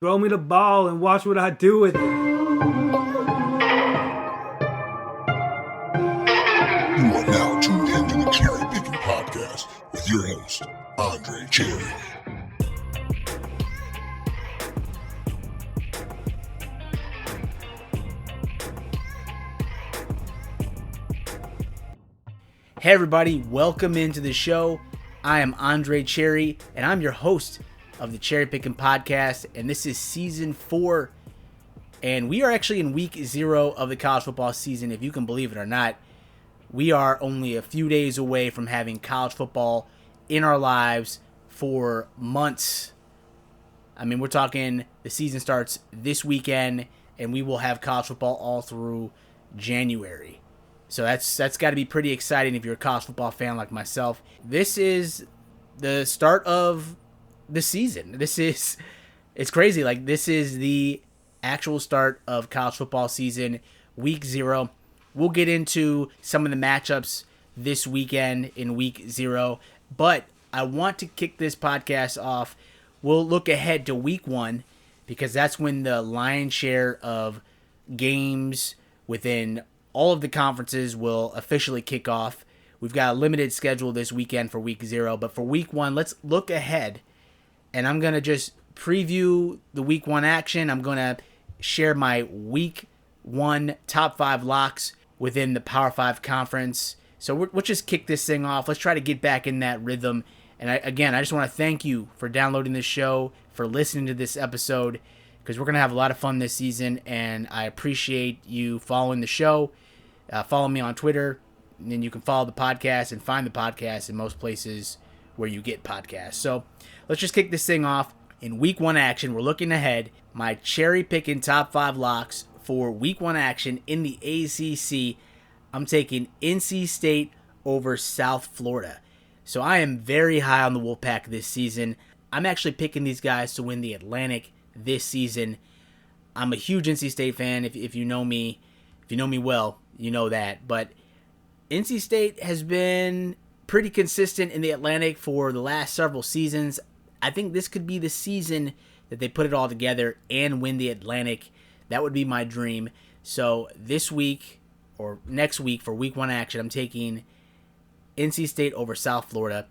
Throw me the ball and watch what I do with it. You are now tuned into the CherryPickin podcast with your host, Andre Cherry. Hey everybody, welcome into the show. I am Andre Cherry, and I'm your host of the CherryPickin podcast, and this is season 4, and we are actually in week 0 of the college football season, if you can believe it or not. We are only a few days away from having college football in our lives for months. I mean, we're talking the season starts this weekend, and we will have college football all through January. So that's got to be pretty exciting if you're a college football fan like myself. This is the start of the season. It's crazy. Like, this is the actual start of college football season, week 0. We'll get into some of the matchups this weekend in week 0, but I want to kick this podcast off. We'll look ahead to week 1 because that's when the lion's share of games within all of the conferences will officially kick off. We've got a limited schedule this weekend for week 0, but for week 1, let's look ahead. And I'm going to just preview the week 1 action. I'm going to share my week 1 top 5 locks within the Power 5 conference. So we'll just kick this thing off. Let's try to get back in that rhythm. And I just want to thank you for downloading this show, for listening to this episode, because we're going to have a lot of fun this season, and I appreciate you following the show. Follow me on Twitter, and then you can follow the podcast and find the podcast in most places where you get podcasts. So let's just kick this thing off. In week 1 action, we're looking ahead. My CherryPickin top 5 locks for week 1 action in the ACC. I'm taking NC State over South Florida. So I am very high on the Wolfpack this season. I'm actually picking these guys to win the Atlantic this season. I'm a huge NC State fan. If you know me, well, you know that. But NC State has been pretty consistent in the Atlantic for the last several seasons. I think this could be the season that they put it all together and win the Atlantic. That would be my dream. So this week or next week for week 1 action, I'm taking NC State over South Florida.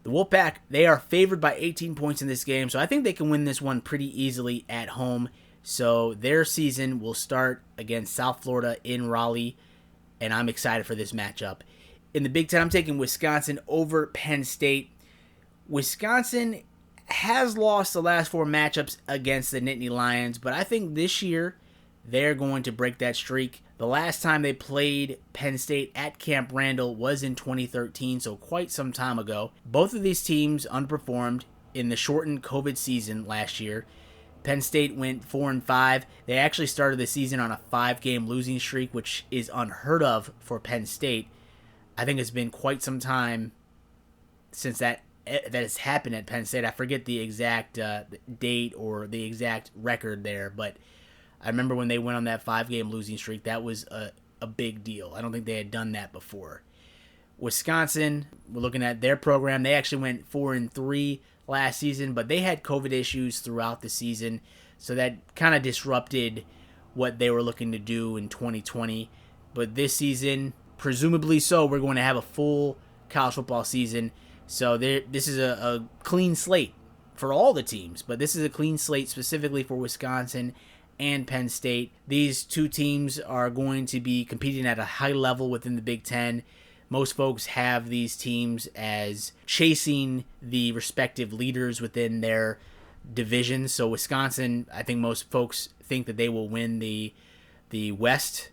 The Wolfpack, they are favored by 18 points in this game, so I think they can win this one pretty easily at home. So their season will start against South Florida in Raleigh, and I'm excited for this matchup. In the Big Ten, I'm taking Wisconsin over Penn State. Wisconsin has lost the last 4 matchups against the Nittany Lions, but I think this year they're going to break that streak. The last time they played Penn State at Camp Randall was in 2013, so quite some time ago. Both of these teams underperformed in the shortened COVID season last year. Penn State went 4-5. They actually started the season on a 5-game losing streak, which is unheard of for Penn State. I think it's been quite some time since that has happened at Penn State. I forget the exact date or the exact record there, but I remember when they went on that 5-game losing streak, that was a big deal. I don't think they had done that before. Wisconsin, we're looking at their program. They actually went 4-3 last season, but they had COVID issues throughout the season, so that kind of disrupted what they were looking to do in 2020. But this season, presumably so, we're going to have a full college football season. So this is a clean slate for all the teams, but this is a clean slate specifically for Wisconsin and Penn State. These two teams are going to be competing at a high level within the Big Ten. Most folks have these teams as chasing the respective leaders within their divisions. So Wisconsin, I think most folks think that they will win the West.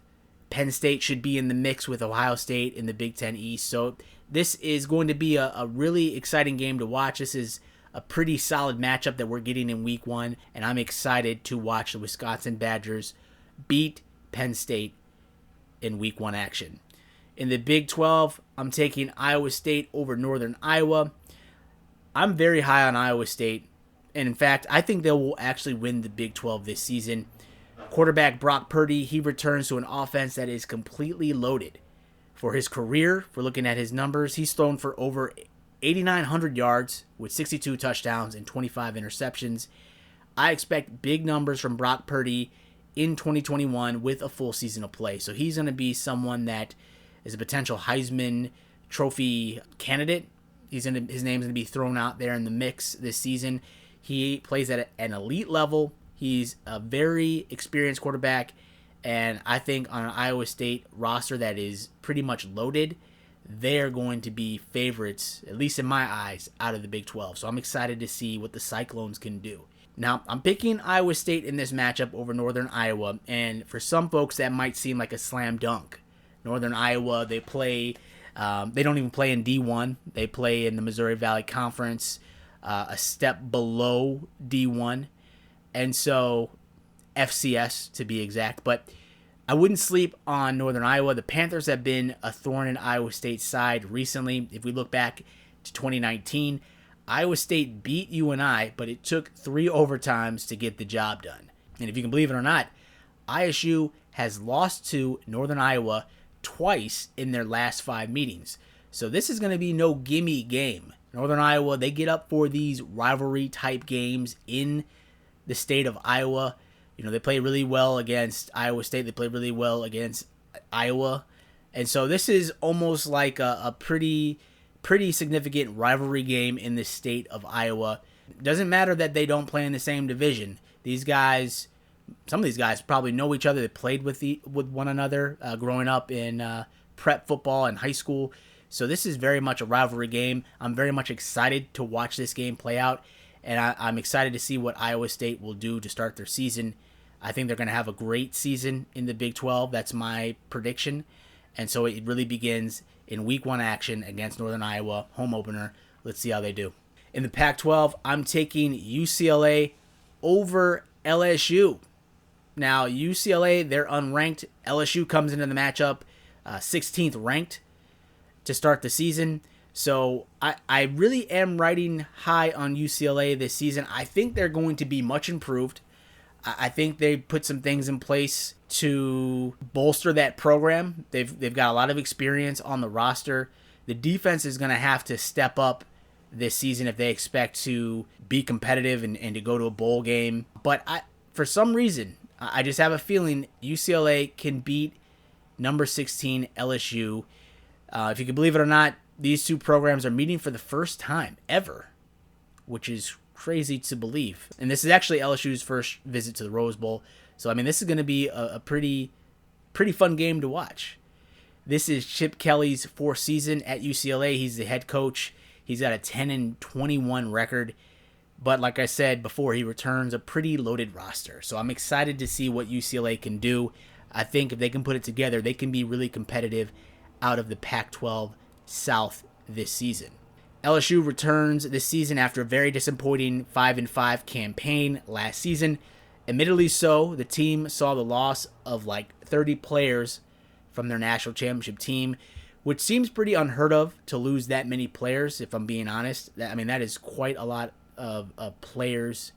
Penn State should be in the mix with Ohio State in the Big Ten East. So this is going to be a really exciting game to watch. This is a pretty solid matchup that we're getting in week 1, and I'm excited to watch the Wisconsin Badgers beat Penn State in week 1 action. In the Big 12, I'm taking Iowa State over Northern Iowa. I'm very high on Iowa State, and in fact, I think they will actually win the Big 12 this season. Quarterback Brock Purdy, he returns to an offense that is completely loaded. For his career, if we're looking at his numbers, he's thrown for over 8,900 yards with 62 touchdowns and 25 interceptions. I expect big numbers from Brock Purdy in 2021 with a full season of play. So he's going to be someone that is a potential Heisman Trophy candidate. His name's going to be thrown out there in the mix this season. He plays at an elite level. He's a very experienced quarterback, and I think on an Iowa State roster that is pretty much loaded, they're going to be favorites, at least in my eyes, out of the Big 12. So I'm excited to see what the Cyclones can do. Now, I'm picking Iowa State in this matchup over Northern Iowa, and for some folks that might seem like a slam dunk. Northern Iowa, they don't even play in D1. They play in the Missouri Valley Conference, a step below D1, and so FCS to be exact. But I wouldn't sleep on Northern Iowa. The Panthers have been a thorn in Iowa State's side recently. If we look back to 2019, Iowa State beat UNI, but it took 3 overtimes to get the job done. And if you can believe it or not, ISU has lost to Northern Iowa twice in their last 5 meetings. So this is going to be no gimme game. Northern Iowa, they get up for these rivalry type games in the state of Iowa. You know, they play really well against Iowa State. They play really well against Iowa. And so this is almost like a pretty significant rivalry game in the state of Iowa. It doesn't matter that they don't play in the same division. These guys, some of these guys probably know each other. They played with one another growing up in prep football and high school. So this is very much a rivalry game. I'm very much excited to watch this game play out. And I'm excited to see what Iowa State will do to start their season. I think they're going to have a great season in the Big 12. That's my prediction. And so it really begins in Week 1 action against Northern Iowa, home opener. Let's see how they do. In the Pac-12, I'm taking UCLA over LSU. Now, UCLA, they're unranked. LSU comes into the matchup 16th ranked to start the season. So I really am riding high on UCLA this season. I think they're going to be much improved. I think they put some things in place to bolster that program. They've got a lot of experience on the roster. The defense is going to have to step up this season if they expect to be competitive and to go to a bowl game. But for some reason, I just have a feeling UCLA can beat number 16 LSU. If you can believe it or not, these two programs are meeting for the first time ever, which is crazy to believe. And this is actually LSU's first visit to the Rose Bowl. So, I mean, this is going to be a pretty fun game to watch. This is Chip Kelly's 4th season at UCLA. He's the head coach. He's got a 10-21 record. But like I said before, he returns a pretty loaded roster. So I'm excited to see what UCLA can do. I think if they can put it together, they can be really competitive out of the Pac-12 South this season. LSU returns this season after a very disappointing 5-5 campaign last season. Admittedly so, the team saw the loss of like 30 players from their national championship team, which seems pretty unheard of to lose that many players, if I'm being honest. That is quite a lot of players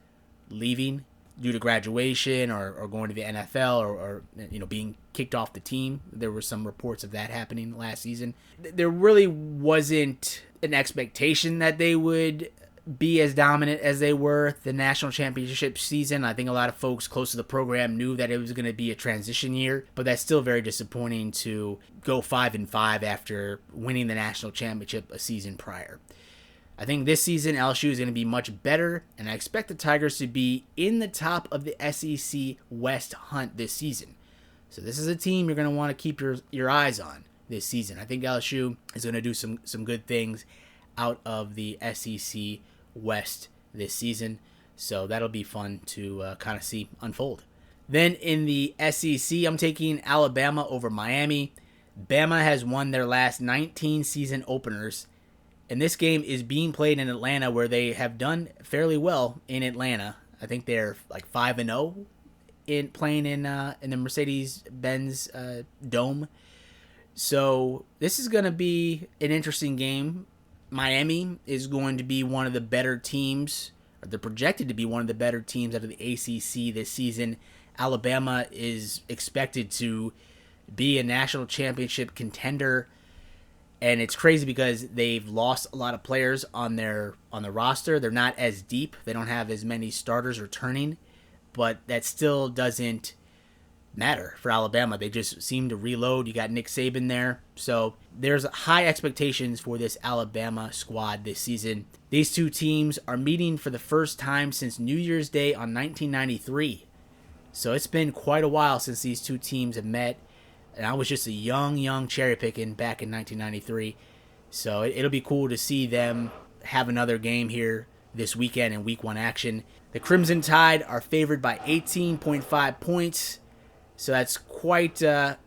leaving due to graduation or going to the NFL or being kicked off the team. There were some reports of that happening last season. There really wasn't an expectation that they would be as dominant as they were the national championship season. I think a lot of folks close to the program knew that it was going to be a transition year, but that's still very disappointing to go 5-5 after winning the national championship a season prior. I think this season LSU is going to be much better, and I expect the Tigers to be in the top of the SEC West hunt this season. So this is a team you're going to want to keep your eyes on this season. I think LSU is going to do some good things out of the SEC West this season. So that'll be fun to kind of see unfold. Then in the SEC, I'm taking Alabama over Miami. Bama has won their last 19 season openers, and this game is being played in Atlanta, where they have done fairly well in Atlanta. I think they're like 5-0 in playing in the Mercedes-Benz Dome. So this is going to be an interesting game. Miami is going to be one of the better teams, or they're projected to be one of the better teams out of the ACC this season. Alabama is expected to be a national championship contender. And it's crazy because they've lost a lot of players on the roster. They're not as deep. They don't have as many starters returning, but that still doesn't matter for Alabama. They just seem to reload. You got Nick Saban there. So there's high expectations for this Alabama squad this season. These two teams are meeting for the first time since New Year's Day on 1993. So it's been quite a while since these two teams have met. And I was just a young CherryPickin back in 1993. So it'll be cool to see them have another game here this weekend in Week 1 action. The Crimson Tide are favored by 18.5 points. So that's quite a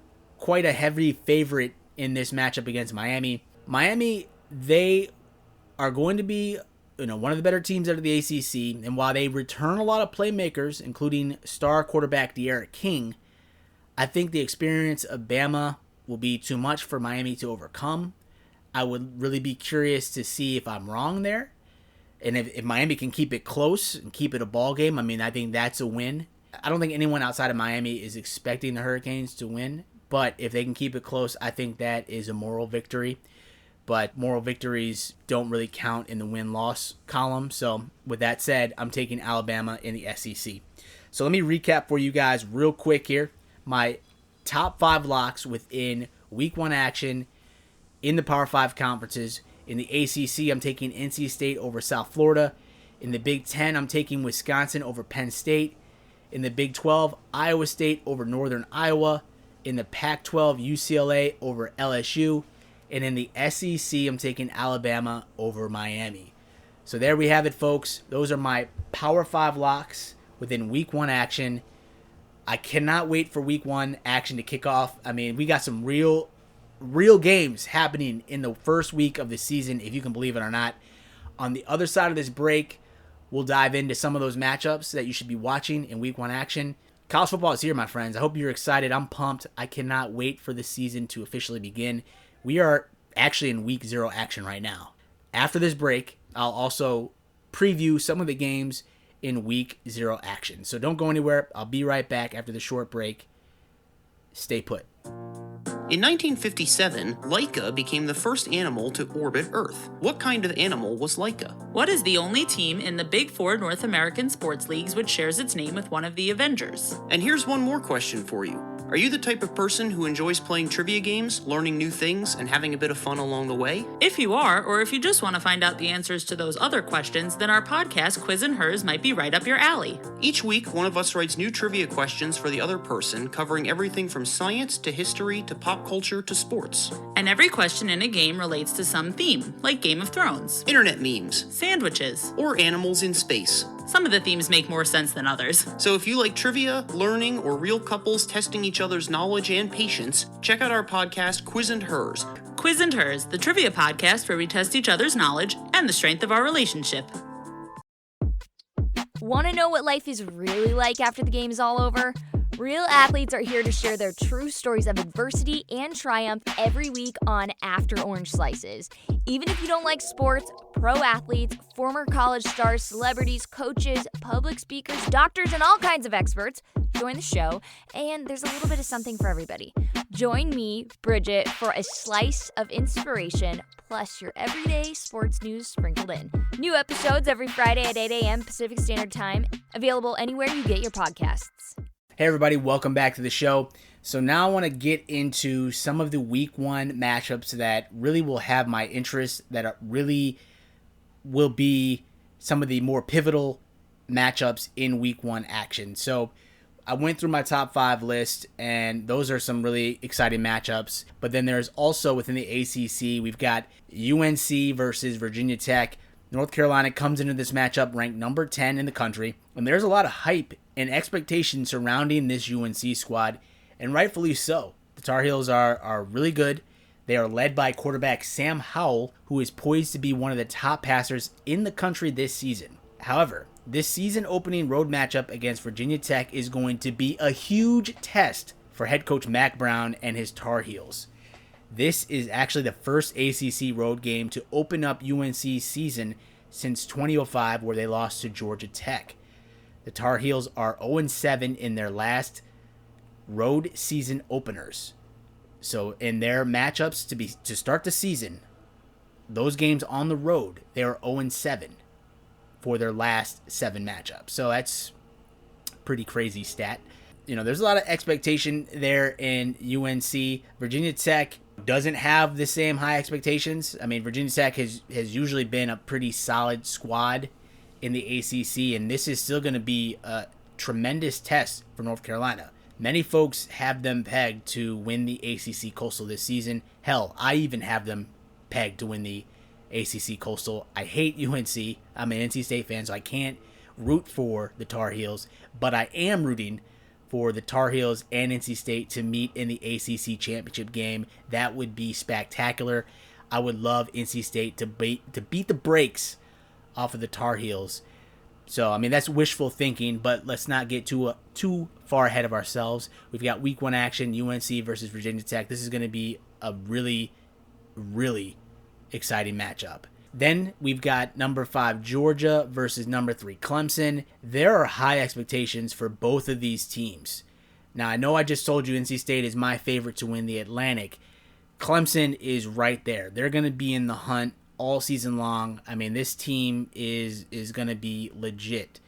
heavy favorite in this matchup against Miami. Miami, they are going to be one of the better teams out of the ACC. And while they return a lot of playmakers, including star quarterback De'Aaron King, I think the experience of Bama will be too much for Miami to overcome. I would really be curious to see if I'm wrong there. And if Miami can keep it close and keep it a ball game, I mean, I think that's a win. I don't think anyone outside of Miami is expecting the Hurricanes to win. But if they can keep it close, I think that is a moral victory. But moral victories don't really count in the win-loss column. So with that said, I'm taking Alabama in the SEC. So let me recap for you guys real quick here. My top 5 locks within Week 1 action in the Power 5 conferences. In the ACC, I'm taking NC State over South Florida. In the Big 10, I'm taking Wisconsin over Penn State. In the Big 12, Iowa State over Northern Iowa. In the Pac-12, UCLA over LSU. And in the SEC, I'm taking Alabama over Miami. So there we have it, folks. Those are my Power 5 locks within Week 1 action. I cannot wait for Week 1 action to kick off. I mean, we got some real games happening in the first week of the season, if you can believe it or not. On the other side of this break, we'll dive into some of those matchups that you should be watching in Week 1 action. College football is here, my friends. I hope you're excited. I'm pumped. I cannot wait for the season to officially begin. We are actually in Week 0 action right now. After this break, I'll also preview some of the games in Week 0 action. So don't go anywhere. I'll be right back after the short break. Stay put. In 1957, Laika became the first animal to orbit Earth. What kind of animal was Laika? What is the only team in the Big Four North American sports leagues which shares its name with one of the Avengers? And here's one more question for you. Are you the type of person who enjoys playing trivia games, learning new things, and having a bit of fun along the way? If you are, or if you just want to find out the answers to those other questions, then our podcast, Quiz and Hers, might be right up your alley. Each week, one of us writes new trivia questions for the other person, covering everything from science to history to pop culture to sports. And every question in a game relates to some theme, like Game of Thrones, Internet memes, sandwiches, or animals in space. Some of the themes make more sense than others. So if you like trivia, learning, or real couples testing each other's knowledge and patience, check out our podcast, Quiz and Hers. Quiz and Hers, the trivia podcast where we test each other's knowledge and the strength of our relationship. Want to know what life is really like after the game is all over? Real athletes are here to share their true stories of adversity and triumph every week on After Orange Slices. Even if you don't like sports, pro athletes, former college stars, celebrities, coaches, public speakers, doctors, and all kinds of experts join the show, and there's a little bit of something for everybody. Join me, Bridget, for a slice of inspiration, plus your everyday sports news sprinkled in. New episodes every Friday at 8 a.m. Pacific Standard Time, available anywhere you get your podcasts. Hey everybody, welcome back to the show. So now I want to get into some of the Week 1 matchups that really will have my interest, that really will be some of the more pivotal matchups in Week 1 action. So I went through my top 5 list, and those are some really exciting matchups. But then there's also within the ACC, we've got UNC versus Virginia Tech. North Carolina comes into this matchup ranked number 10 in the country, and there's a lot of hype and expectation surrounding this UNC squad, and rightfully so. The Tar Heels are really good. They are led by quarterback Sam Howell, who is poised to be one of the top passers in the country this season. However, this season opening road matchup against Virginia Tech is going to be a huge test for head coach Mack Brown and his Tar Heels. This is actually the first ACC road game to open up UNC's season since 2005, where they lost to Georgia Tech. The Tar Heels are 0-7 in their last road season openers. So in their matchups to start the season, those games on the road, they are 0-7 for their last 7 matchups. So that's pretty crazy stat. There's a lot of expectation there in UNC. Virginia Tech doesn't have the same high expectations. I mean, Virginia Tech has usually been a pretty solid squad in the ACC, and this is still going to be a tremendous test for North Carolina. Many folks have them pegged to win the ACC Coastal this season. Hell, I even have them pegged to win the ACC Coastal. I hate UNC. I'm an NC State fan, so I can't root for the Tar Heels, but I am rooting for the Tar Heels and NC State to meet in the ACC championship game. That would be spectacular. I would love NC State to beat the brakes off of the Tar Heels. So, I mean, that's wishful thinking, but let's not get too far ahead of ourselves. We've got week 1 action, UNC versus Virginia Tech. This is going to be a really, really exciting matchup. Then we've got number 5 Georgia versus number 3 Clemson. There are high expectations for both of these teams. Now, I know I just told you NC State is my favorite to win the Atlantic. Clemson is right there. They're going to be in the hunt all season long. I mean, this team is going to be legit.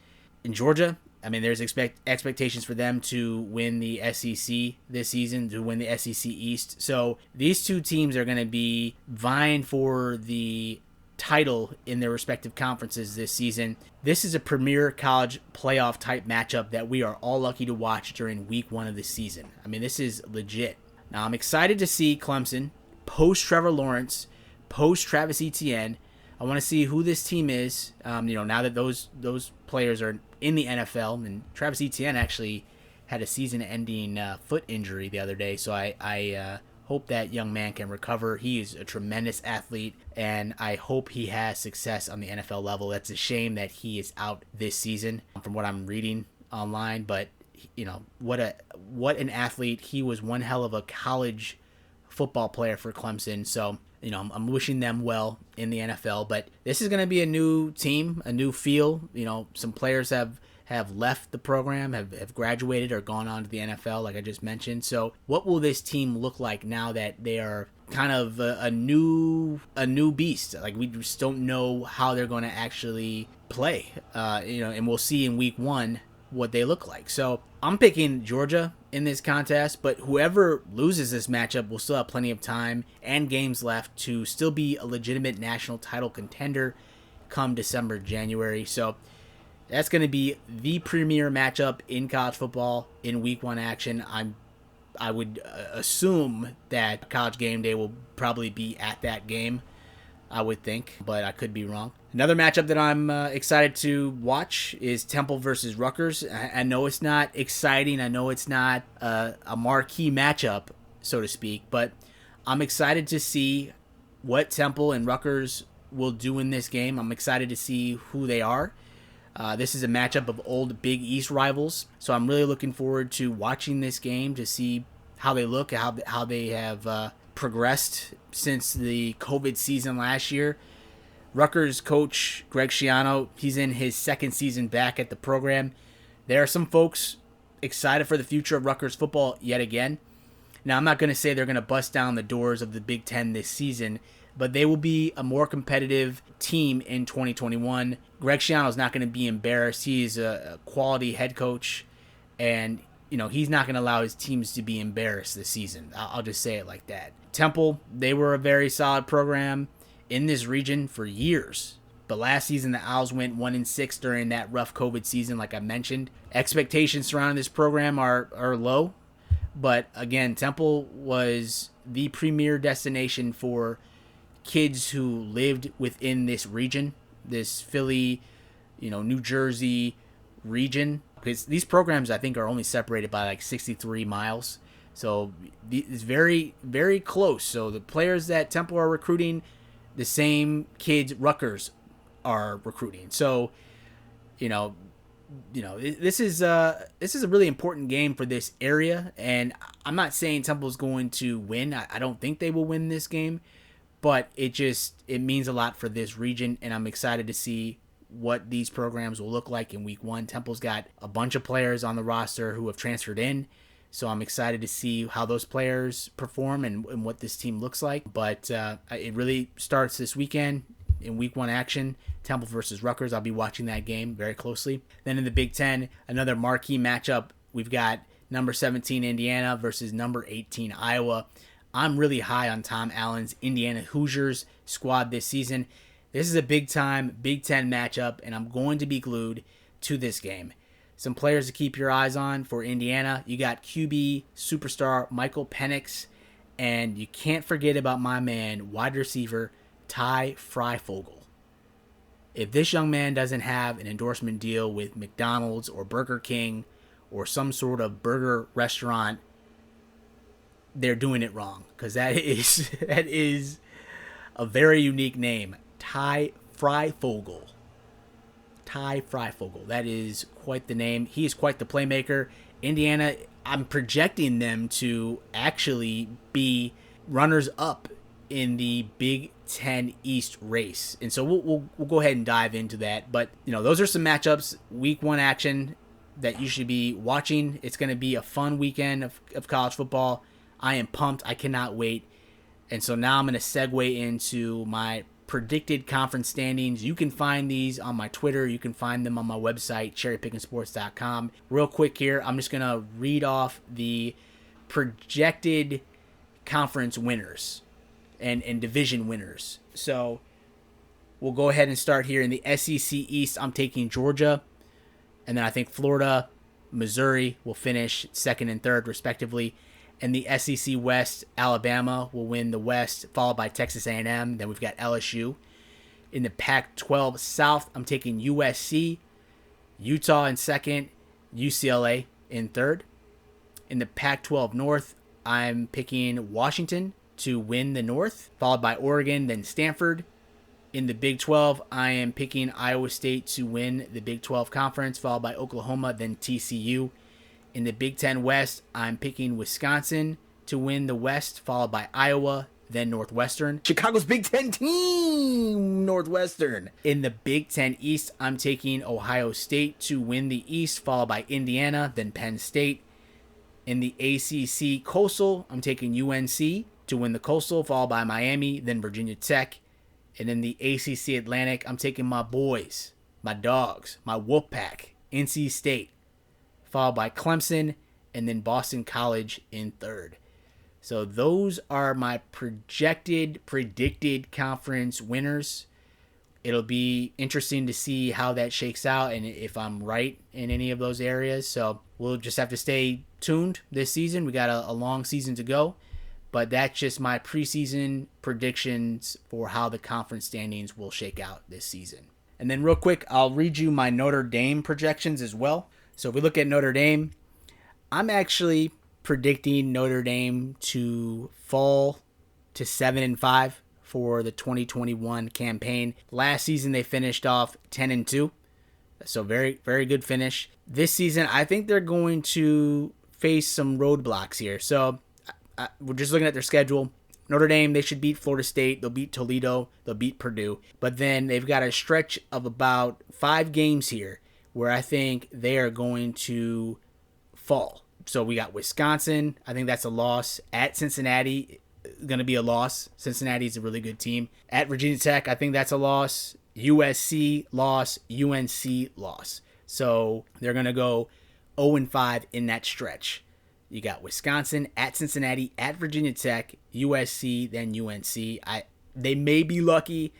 In Georgia, I mean, there's expectations for them to win the SEC this season, to win the SEC East. So these two teams are going to be vying for the title in their respective conferences this season. This is a premier college playoff type matchup that we are all lucky to watch during week 1 of the season. I mean, this is legit. Now, I'm excited to see Clemson post Trevor Lawrence, post Travis Etienne. I want to see who this team is. Now that those players are in the NFL, and Travis Etienne actually had a season-ending foot injury the other day, so I hope that young man can recover. He is a tremendous athlete, and I hope he has success on the NFL level. That's a shame that he is out this season, from what I'm reading online. But what an athlete. He was one hell of a college football player for Clemson. So I'm wishing them well in the NFL. But this is going to be a new team, a new feel. Some players have left the program, have graduated or gone on to the NFL, like I just mentioned. So what will this team look like now that they are kind of a new beast? Like, we just don't know how they're going to actually play, and we'll see in week 1 what they look like. So I'm picking Georgia in this contest, but whoever loses this matchup will still have plenty of time and games left to still be a legitimate national title contender come December, January. So that's going to be the premier matchup in college football in week 1 action. I would assume that College Game Day will probably be at that game, I would think, but I could be wrong. Another matchup that I'm excited to watch is Temple versus Rutgers. I know it's not exciting. I know it's not a marquee matchup, so to speak, but I'm excited to see what Temple and Rutgers will do in this game. I'm excited to see who they are. This is a matchup of old Big East rivals, so I'm really looking forward to watching this game to see how they look, how they have progressed since the COVID season last year. Rutgers coach Greg Schiano, he's in his 2nd season back at the program. There are some folks excited for the future of Rutgers football yet again. Now, I'm not going to say they're going to bust down the doors of the Big Ten this season, but they will be a more competitive team in 2021. Greg Schiano is not going to be embarrassed. He's a quality head coach, and he's not going to allow his teams to be embarrassed this season. I'll just say it like that. Temple, they were a very solid program in this region for years. But last season, the Owls went 1-6 during that rough COVID season, like I mentioned. Expectations surrounding this program are low. But again, Temple was the premier destination for kids who lived within this region, this Philly, New Jersey region. Because these programs, I think, are only separated by like 63 miles. So it's very, very close. So the players that Temple are recruiting, the same kids Rutgers are recruiting. So, this is a really important game for this area. And I'm not saying Temple's going to win. I don't think they will win this game. But it means a lot for this region, and I'm excited to see what these programs will look like in week 1. Temple's got a bunch of players on the roster who have transferred in, So I'm excited to see how those players perform and what this team looks like. But it really starts this weekend in week 1 action. Temple versus Rutgers. I'll be watching that game very closely. Then in the Big Ten, another marquee matchup. We've got number 17 Indiana versus number 18 Iowa. I'm really high on Tom Allen's Indiana Hoosiers squad this season. This is a big-time Big Ten matchup, and I'm going to be glued to this game. Some players to keep your eyes on for Indiana. You got QB superstar Michael Penix, and you can't forget about my man, wide receiver Ty Freifogel. If this young man doesn't have an endorsement deal with McDonald's or Burger King or some sort of burger restaurant, they're doing it wrong, because that is a very unique name. Ty Freifogel. Ty Freifogel. That is quite the name. He is quite the playmaker. Indiana, I'm projecting them to actually be runners up in the Big Ten East race. And so we'll go ahead and dive into that. But, those are some matchups, week 1 action that you should be watching. It's going to be a fun weekend of college football. I am pumped. I cannot wait. And so now I'm going to segue into my predicted conference standings. You can find these on my Twitter. You can find them on my website, CherryPickinSports.com. Real quick here, I'm just going to read off the projected conference winners and division winners. So we'll go ahead and start here in the SEC East. I'm taking Georgia. And then I think Florida, Missouri will finish 2nd and 3rd respectively. In the SEC West, Alabama will win the West, followed by Texas A&M. Then we've got LSU. In the Pac-12 South, I'm taking USC, Utah in 2nd, UCLA in 3rd. In the Pac-12 North, I'm picking Washington to win the North, followed by Oregon, then Stanford. In the Big 12, I am picking Iowa State to win the Big 12 Conference, followed by Oklahoma, then TCU. In the Big 10 West, I'm picking Wisconsin to win the West, followed by Iowa, then Northwestern. Chicago's Big 10 team, Northwestern. In the Big 10 East, I'm taking Ohio State to win the East, followed by Indiana, then Penn State. In the ACC Coastal, I'm taking UNC to win the Coastal, followed by Miami, then Virginia Tech. And in the ACC Atlantic, I'm taking my boys, my dogs, my Wolfpack, NC State, followed by Clemson, and then Boston College in 3rd. So those are my predicted conference winners. It'll be interesting to see how that shakes out and if I'm right in any of those areas. So we'll just have to stay tuned this season. We got a long season to go. But that's just my preseason predictions for how the conference standings will shake out this season. And then real quick, I'll read you my Notre Dame projections as well. So if we look at Notre Dame, I'm actually predicting Notre Dame to fall to 7-5 for the 2021 campaign. Last season they finished off 10-2. So very, very good finish. This season, I think they're going to face some roadblocks here. So we're just looking at their schedule. Notre Dame, they should beat Florida State. They'll beat Toledo. They'll beat Purdue. But then they've got a stretch of about 5 games here where I think they are going to fall. So we got Wisconsin. I think that's a loss. At Cincinnati, going to be a loss. Cincinnati's a really good team. At Virginia Tech, I think that's a loss. USC, loss. UNC, loss. So they're going to go 0-5 in that stretch. You got Wisconsin, at Cincinnati, at Virginia Tech, USC, then UNC. They may be lucky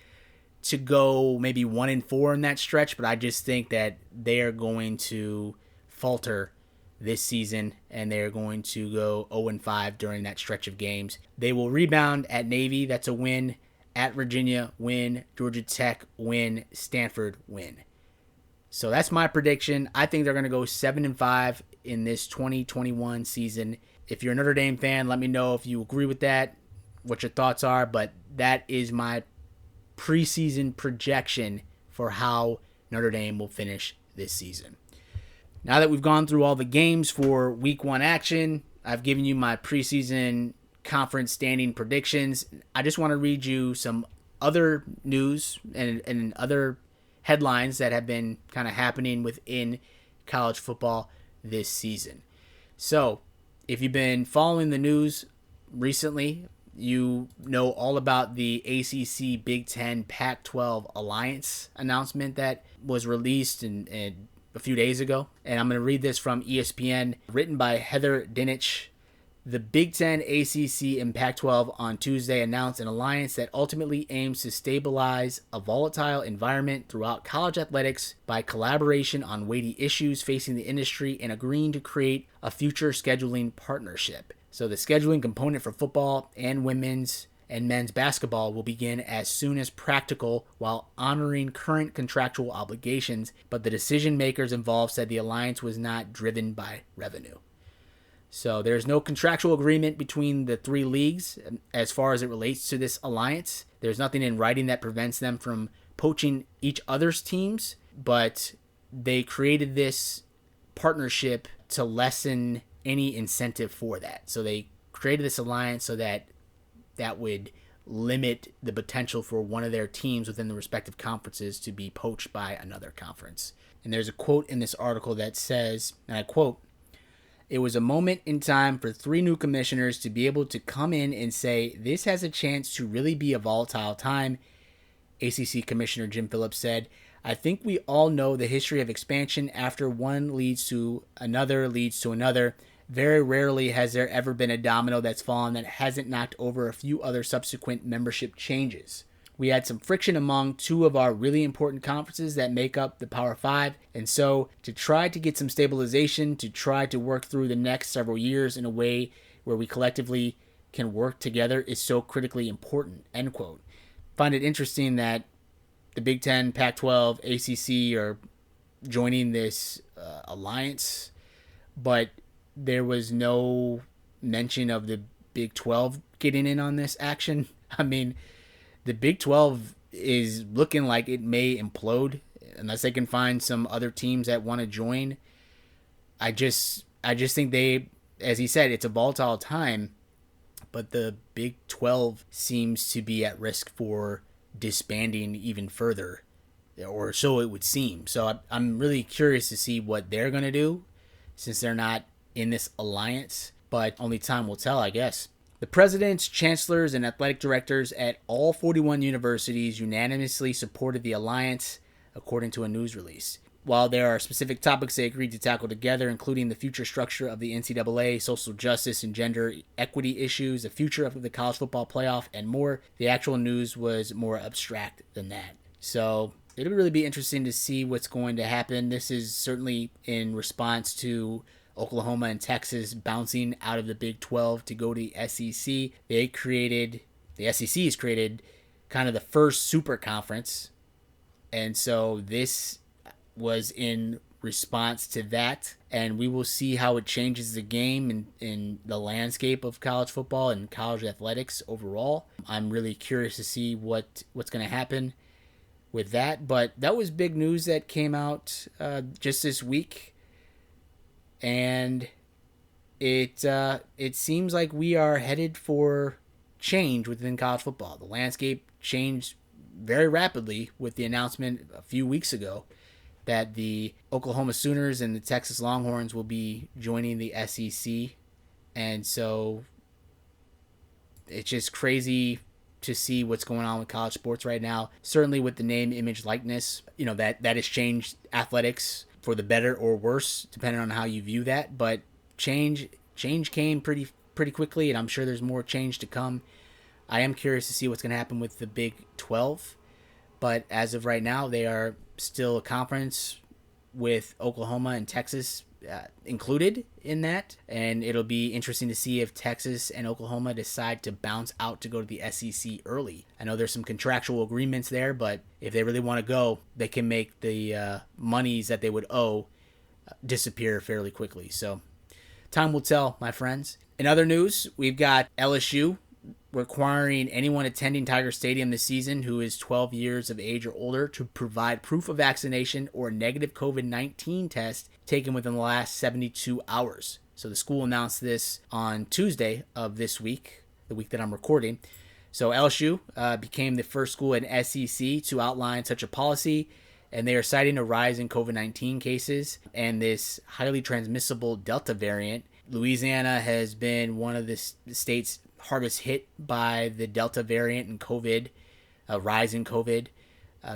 to go maybe 1-4 in that stretch, but I just think that they are going to falter this season and they're going to go 0-5 during that stretch of games. They will rebound at Navy. That's a win. At Virginia, win. Georgia Tech, win. Stanford, win. So that's my prediction. I think they're going to go 7-5 in this 2021 season. If you're a Notre Dame fan, let me know if you agree with that, what your thoughts are. But that is my preseason projection for how Notre Dame will finish this season. Now that we've gone through all the games for week 1 action, I've given you my preseason conference standing predictions. I just want to read you some other news and other headlines that have been kind of happening within college football this season. So if you've been following the news recently, you know all about the ACC, Big Ten, Pac-12 alliance announcement that was released in a few days ago. And I'm going to read this from ESPN, written by Heather Dinich. The Big Ten, ACC, and Pac-12 on Tuesday announced an alliance that ultimately aims to stabilize a volatile environment throughout college athletics by collaboration on weighty issues facing the industry and agreeing to create a future scheduling partnership. So the scheduling component for football and women's and men's basketball will begin as soon as practical while honoring current contractual obligations, but the decision makers involved said the alliance was not driven by revenue. So there's no contractual agreement between the three leagues as far as it relates to this alliance. There's nothing in writing that prevents them from poaching each other's teams, but they created this partnership to lessen any incentive for that. So they created this alliance so that would limit the potential for one of their teams within the respective conferences to be poached by another conference. And there's a quote in this article that says, and I quote, "It was a moment in time for three new commissioners to be able to come in and say, this has a chance to really be a volatile time," ACC Commissioner Jim Phillips said. "I think we all know the history of expansion after one leads to another leads to another. Very rarely has there ever been a domino that's fallen that hasn't knocked over a few other subsequent membership changes. We had some friction among two of our really important conferences that make up the Power Five, and so to try to get some stabilization, to try to work through the next several years in a way where we collectively can work together is so critically important," end quote. Find it interesting that the Big Ten, Pac-12, ACC are joining this alliance, but there was no mention of the Big 12 getting in on this action. I mean, the Big 12 is looking like it may implode unless they can find some other teams that want to join. I just think they, as he said, it's a volatile time, but the Big 12 seems to be at risk for disbanding even further, or so it would seem. So I'm really curious to see what they're going to do since they're not in this alliance, but only time will tell, I guess. The presidents, chancellors, and athletic directors at all 41 universities unanimously supported the alliance, according to a news release. While there are specific topics they agreed to tackle together, including the future structure of the NCAA, social justice and gender equity issues, the future of the college football playoff, and more, the actual news was more abstract than that. So it'll really be interesting to see what's going to happen. This is certainly in response to Oklahoma and Texas bouncing out of the Big 12 to go to the SEC. The SEC has created kind of the first super conference. And so this was in response to that. And we will see how it changes the game in the landscape of college football and college athletics overall. I'm really curious to see what's going to happen with that. But that was big news that came out just this week. And it seems like we are headed for change within college football. The landscape changed very rapidly with the announcement a few weeks ago that the Oklahoma Sooners and the Texas Longhorns will be joining the SEC. And so it's just crazy to see what's going on with college sports right now. Certainly with the name, image, likeness, that has changed athletics for the better or worse, depending on how you view that. But change came pretty quickly, and I'm sure there's more change to come. I am curious to see what's going to happen with the Big 12, but as of right now, they are still a conference with Oklahoma and Texas included in that, and it'll be interesting to see if Texas and Oklahoma decide to bounce out to go to the SEC early. I know there's some contractual agreements there, but if they really want to go, they can make the monies that they would owe disappear fairly quickly. So time will tell, my friends. In other news, we've got LSU requiring anyone attending Tiger Stadium this season who is 12 years of age or older to provide proof of vaccination or a negative COVID-19 test taken within the last 72 hours. So the school announced this on Tuesday of this week, the week that I'm recording. So LSU became the first school in SEC to outline such a policy, and they are citing a rise in COVID-19 cases and this highly transmissible Delta variant Louisiana has been one of the states hardest hit by the Delta variant and COVID, rise in COVID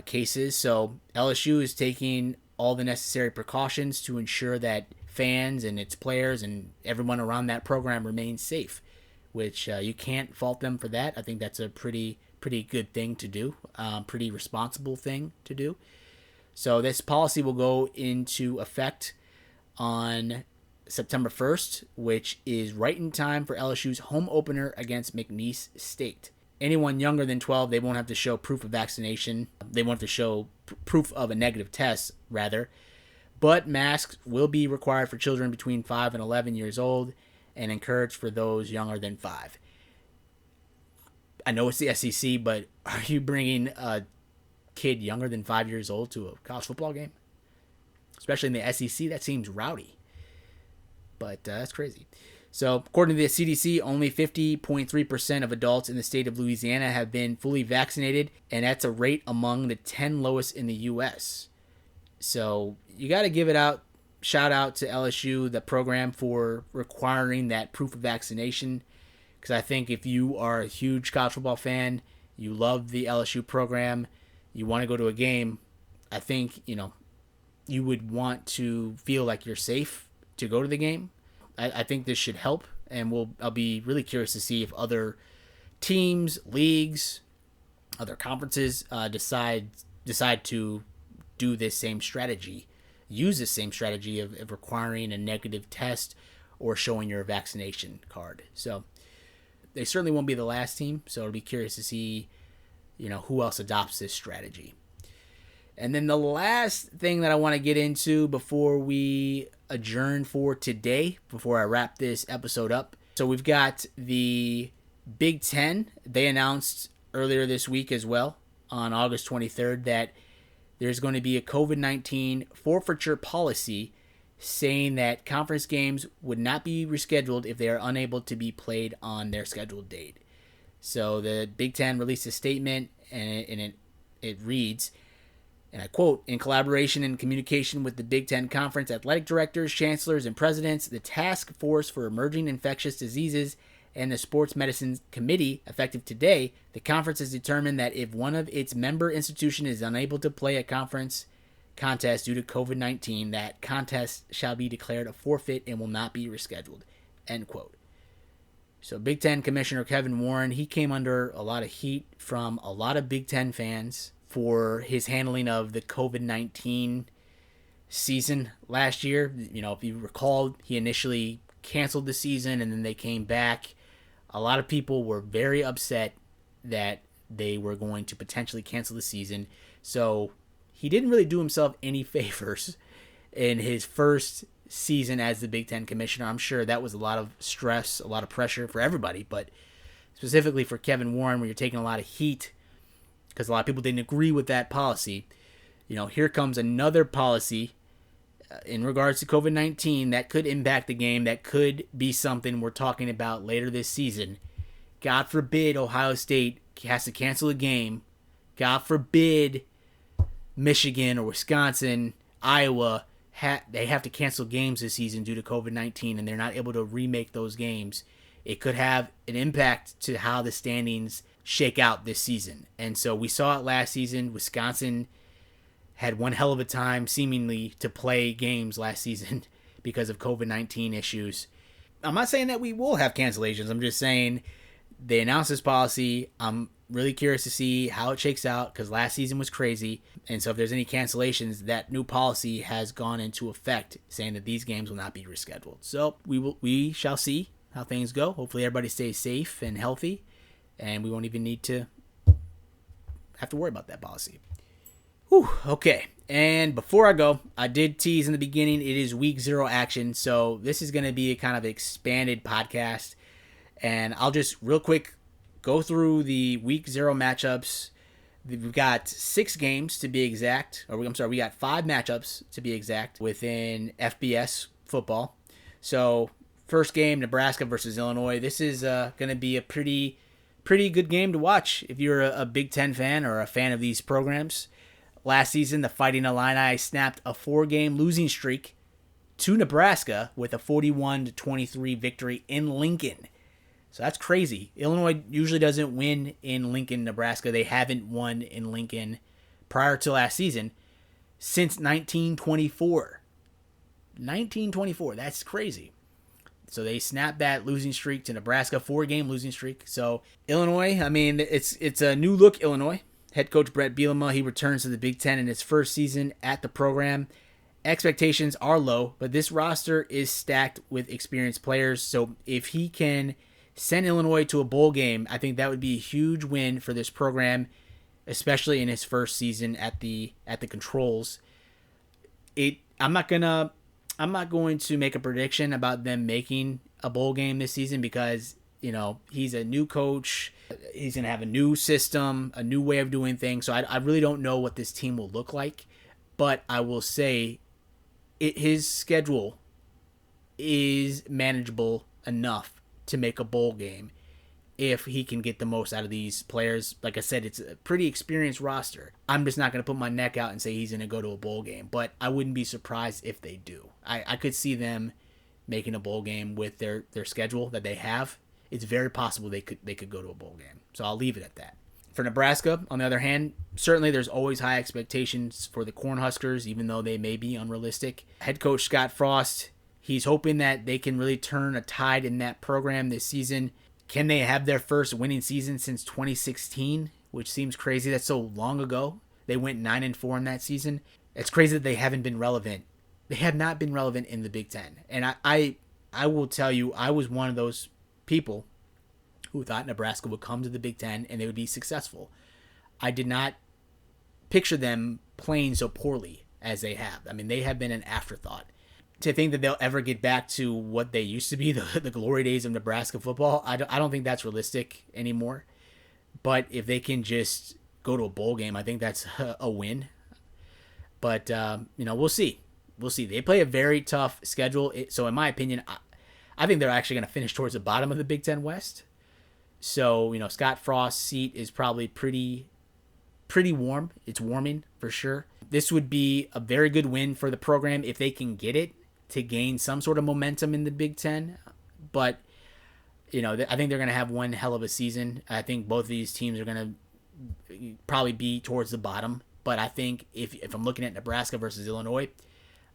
cases. So LSU is taking all the necessary precautions to ensure that fans and its players and everyone around that program remains safe, which you can't fault them for that. I think that's a pretty good thing to do, pretty responsible thing to do. So this policy will go into effect on September 1st, which is right in time for LSU's home opener against McNeese State. Anyone younger than 12, they won't have to show proof of vaccination. They won't have to show proof of a negative test, rather. But masks will be required for children between 5 and 11 years old and encouraged for those younger than 5. I know it's the SEC, but are you bringing a kid younger than 5 years old to a college football game? Especially in the SEC, that seems rowdy. But that's crazy. So, according to the CDC, only 50.3% of adults in the state of Louisiana have been fully vaccinated, and that's a rate among the 10 lowest in the U.S. So, you got to give it out. Shout out to LSU, the program, for requiring that proof of vaccination. Because I think if you are a huge college football fan, you love the LSU program, you want to go to a game, I think, you would want to feel like you're safe to go to the game. I think this should help, and I'll be really curious to see if other teams, leagues, other conferences decide to do this same strategy, use this same strategy of requiring a negative test or showing your vaccination card. So they certainly won't be the last team, so I'll be curious to see, who else adopts this strategy. And then the last thing that I want to get into before we adjourn for today, before I wrap this episode up. So we've got the Big Ten. They announced earlier this week as well, on August 23rd, that there's going to be a COVID-19 forfeiture policy saying that conference games would not be rescheduled if they are unable to be played on their scheduled date. So the Big Ten released a statement, and it reads, and I quote, "In collaboration and communication with the Big Ten Conference athletic directors, chancellors, and presidents, the Task Force for Emerging Infectious Diseases, and the Sports Medicine Committee, effective today, the conference has determined that if one of its member institutions is unable to play a conference contest due to COVID-19, that contest shall be declared a forfeit and will not be rescheduled." End quote. So Big Ten Commissioner Kevin Warren, he came under a lot of heat from a lot of Big Ten fans for his handling of the COVID-19 season last year. If you recall, he initially canceled the season and then they came back. A lot of people were very upset that they were going to potentially cancel the season. So he didn't really do himself any favors in his first season as the Big Ten Commissioner. I'm sure that was a lot of stress, a lot of pressure for everybody, but specifically for Kevin Warren, where you're taking a lot of heat because a lot of people didn't agree with that policy. Here comes another policy in regards to COVID-19 that could impact the game, that could be something we're talking about later this season. God forbid Ohio State has to cancel a game. God forbid Michigan or Wisconsin, Iowa, they have to cancel games this season due to COVID-19 and they're not able to remake those games. It could have an impact to how the standings shake out this season. And so we saw it last season. Wisconsin had one hell of a time seemingly to play games last season because of COVID-19 issues. I'm not saying that we will have cancellations. I'm just saying they announced this policy. I'm really curious to see how it shakes out because last season was crazy. And so if there's any cancellations, that new policy has gone into effect saying that these games will not be rescheduled. So we shall see how things go. Hopefully everybody stays safe and healthy, and we won't even need to have to worry about that policy. Whew, okay. And before I go, I did tease in the beginning, it is week 0 action. So this is going to be a kind of expanded podcast. And I'll just real quick go through the week 0 matchups. We've got 6 games to be exact. We got 5 matchups to be exact within FBS football. So first game, Nebraska versus Illinois. This is going to be a pretty good game to watch if you're a Big Ten fan or a fan of these programs. Last season, the Fighting Illini snapped a 4-game losing streak to Nebraska with a 41-23 victory in Lincoln. So that's crazy. Illinois usually doesn't win in Lincoln, Nebraska. They haven't won in Lincoln prior to last season since 1924. 1924. That's crazy. So they snapped that losing streak to Nebraska, 4-game losing streak. So Illinois, I mean, it's a new look Illinois. Head coach Brett Bielema, he returns to the Big Ten in his first season at the program. Expectations are low, but this roster is stacked with experienced players. So if he can send Illinois to a bowl game, I think that would be a huge win for this program, especially in his first season at the controls. I'm not going to make a prediction about them making a bowl game this season because, you know, he's a new coach. He's going to have a new system, a new way of doing things. So I really don't know what this team will look like. But I will say his schedule is manageable enough to make a bowl game if he can get the most out of these players. Like I said, it's a pretty experienced roster. I'm just not going to put my neck out and say he's going to go to a bowl game, but I wouldn't be surprised if they do. I could see them making a bowl game with their schedule that they have. It's very possible they could go to a bowl game. So I'll leave it at that. For Nebraska, on the other hand, certainly there's always high expectations for the Cornhuskers, even though they may be unrealistic. Head coach Scott Frost, he's hoping that they can really turn a tide in that program this season. Can they have their first winning season since 2016, which seems crazy? That's so long ago. They went 9-4 in that season. It's crazy that they haven't been relevant. They have not been relevant in the Big Ten. And I will tell you, I was one of those people who thought Nebraska would come to the Big Ten and they would be successful. I did not picture them playing so poorly as they have. I mean, they have been an afterthought. To think that they'll ever get back to what they used to be, the glory days of Nebraska football, I don't think that's realistic anymore. But if they can just go to a bowl game, I think that's a win. But, we'll see. We'll see. They play a very tough schedule. So, in my opinion, I think they're actually going to finish towards the bottom of the Big Ten West. So, Scott Frost's seat is probably pretty warm. It's warming for sure. This would be a very good win for the program if they can get it to gain some sort of momentum in the Big Ten. But, I think they're going to have one hell of a season. I think both of these teams are going to probably be towards the bottom. But I think if I'm looking at Nebraska versus Illinois,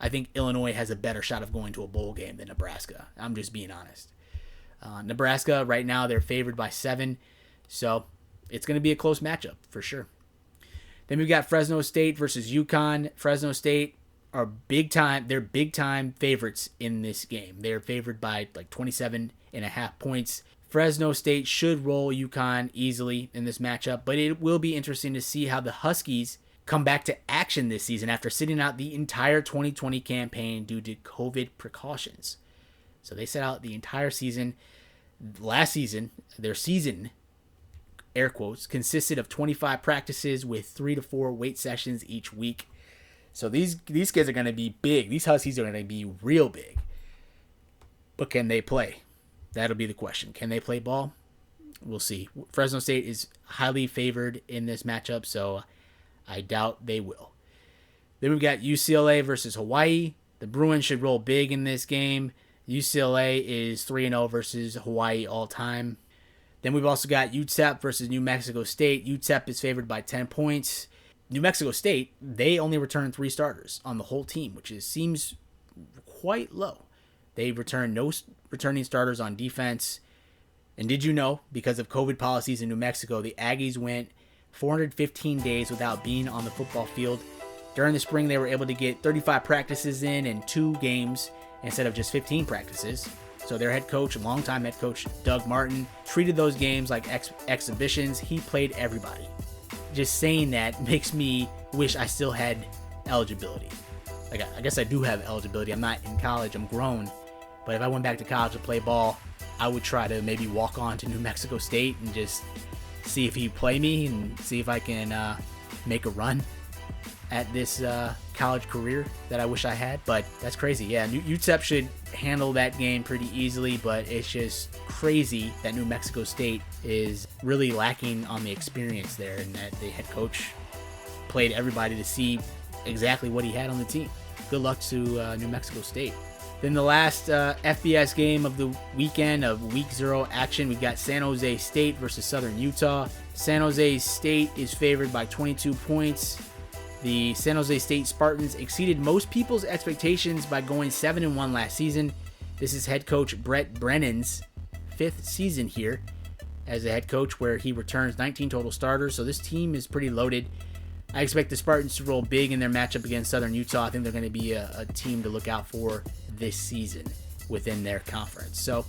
I think Illinois has a better shot of going to a bowl game than Nebraska. I'm just being honest. Nebraska, right now, they're favored by 7. So it's going to be a close matchup for sure. Then we've got Fresno State versus UConn. Fresno State are they're big time favorites in this game. They're favored by like 27.5 points. Fresno State should roll UConn easily in this matchup, but it will be interesting to see how the Huskies come back to action this season after sitting out the entire 2020 campaign due to COVID precautions. So they set out the entire season. Last season, their season, air quotes, consisted of 25 practices with 3 to 4 weight sessions each week. So these kids are going to be big. These Huskies are going to be real big. But can they play? That'll be the question. Can they play ball? We'll see. Fresno State is highly favored in this matchup, so I doubt they will. Then we've got UCLA versus Hawaii. The Bruins should roll big in this game. UCLA is 3-0 versus Hawaii all time. Then we've also got UTEP versus New Mexico State. UTEP is favored by 10 points. New Mexico State, they only returned 3 starters on the whole team, which seems quite low. They returned no returning starters on defense. And did you know, because of COVID policies in New Mexico, the Aggies went 415 days without being on the football field. During the spring, they were able to get 35 practices in and 2 games instead of just 15 practices. So their head coach, longtime head coach, Doug Martin, treated those games like exhibitions. He played everybody. Just saying that makes me wish I still had eligibility. Like, I guess I do have eligibility. I'm not in college. I'm grown. But if I went back to college to play ball, I would try to maybe walk on to New Mexico State and just see if he'd play me and see if I can make a run at this college career that I wish I had. But that's crazy. Yeah, UTEP should handle that game pretty easily, but it's just crazy that New Mexico State is really lacking on the experience there, and that the head coach played everybody to see exactly what he had on the team. Good luck to New Mexico State. Then the last FBS game of the weekend of Week 0 action, we've got San Jose State versus Southern Utah. San Jose State is favored by 22 points. The San Jose State Spartans exceeded most people's expectations by going 7-1 last season. This is head coach Brett Brennan's 5th season here as a head coach, where he returns 19 total starters. So this team is pretty loaded. I expect the Spartans to roll big in their matchup against Southern Utah. I think they're going to be a team to look out for this season within their conference. So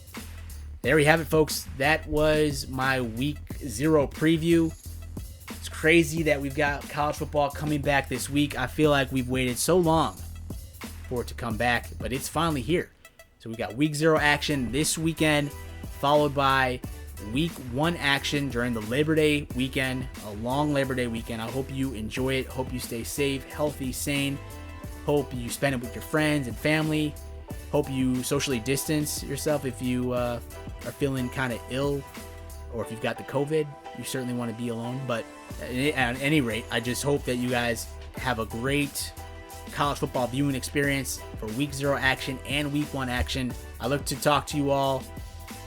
there we have it, folks. That was my Week 0 preview. It's crazy that we've got college football coming back this week. I feel like we've waited so long for it to come back, but it's finally here. So we got Week 0 action this weekend, followed by Week 1 action during the Labor Day weekend, a long Labor Day weekend. I hope you enjoy it. Hope you stay safe, healthy, sane. Hope you spend it with your friends and family. Hope you socially distance yourself if you are feeling kind of ill, or if you've got the COVID. You certainly want to be alone. But at any rate, I just hope that you guys have a great college football viewing experience for Week 0 action and Week 1 action. I look to talk to you all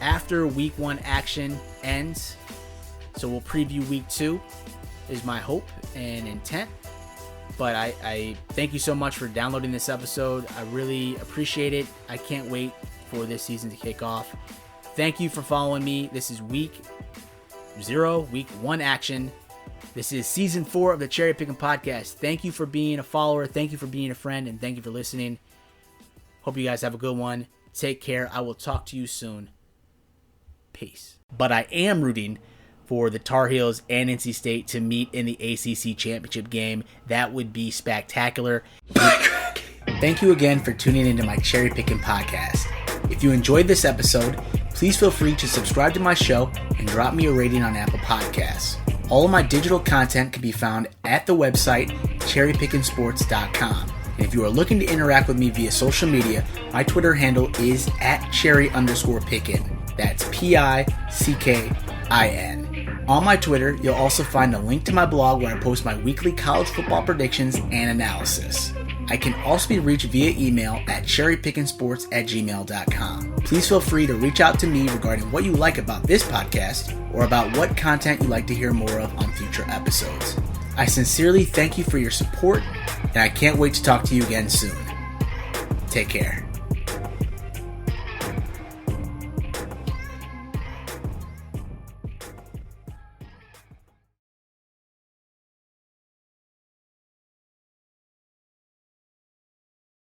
after Week 1 action ends. So we'll preview Week 2 is my hope and intent. But I thank you so much for downloading this episode. I really appreciate it. I can't wait for this season to kick off. Thank you for following me. This is Week 0, Week 1 action. This is Season 4 of the CherryPickin Podcast. Thank you for being a follower. Thank you for being a friend. And thank you for listening. Hope you guys have a good one. Take care. I will talk to you soon. Peace. But I am rooting for the Tar Heels and NC State to meet in the ACC Championship game. That would be spectacular. Thank you again for tuning into my CherryPickin Podcast. If you enjoyed this episode, please feel free to subscribe to my show and drop me a rating on Apple Podcasts. All of my digital content can be found at the website CherryPickinSports.com. And if you are looking to interact with me via social media, my Twitter handle is @Cherry_Pickin. That's PICKIN. On my Twitter, you'll also find a link to my blog where I post my weekly college football predictions and analysis. I can also be reached via email at cherrypickinsports@gmail.com. Please feel free to reach out to me regarding what you like about this podcast or about what content you'd like to hear more of on future episodes. I sincerely thank you for your support, and I can't wait to talk to you again soon. Take care.